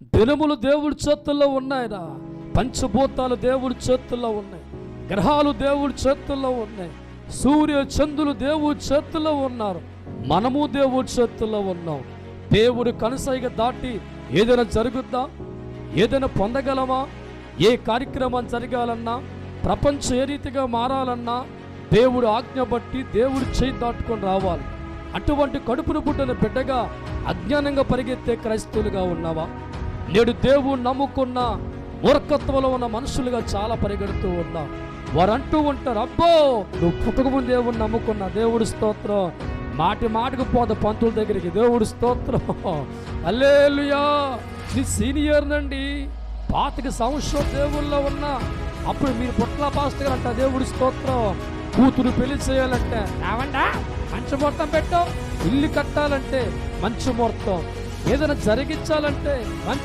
దినములు దేవుడి చేతుల్లో ఉన్నాయిరా. పంచభూతాలు దేవుడి చేతుల్లో ఉన్నాయి. గ్రహాలు దేవుడి చేతుల్లో ఉన్నాయి. సూర్య చంద్రులు దేవుడి చేతుల్లో ఉన్నారు. మనము దేవుడి చేతుల్లో ఉన్నాం. దేవుడి కనుసైగ దాటి ఏదైనా జరుగుద్దా? ఏదైనా పొందగలమా? ఏ కార్యక్రమం జరగాలన్నా, ప్రపంచం ఏ రీతిగా మారాలన్నా దేవుడు ఆజ్ఞ బట్టి దేవుడి చేయి దాటుకొని రావాలి. అటువంటి కడుపును పుట్టిన బిడ్డగా అజ్ఞానంగా పరిగెత్తే క్రైస్తవులుగా ఉన్నావా? నేడు దేవుడు నమ్ముకున్న మూర్ఖత్వంలో ఉన్న మనుషులుగా చాలా పరిగెడుతూ ఉన్నాం. వారు అంటూ ఉంటారు, అబ్బో నువ్వు పుట్టకముందు దేవుడిని నమ్ముకున్న, దేవుడు స్తోత్రం. మాటి మాటకు పోత పంతుల దగ్గరికి, దేవుడు స్తోత్రం, హల్లెలూయా, నీ సీనియర్ నండి, పాతిక సంవత్సరం దేవుళ్ళలో ఉన్నా. అప్పుడు మీరు పుట్ల పాస్టర్ అంట, దేవుడి స్తోత్రం. కూతురు పెళ్లి చేయాలంటే ఏమంటా మంచి ముహూర్తం పెట్టు, ఇల్లు కట్టాలంటే మంచి ముహూర్తం, ఏదైనా జరిగించాలంటే మంచి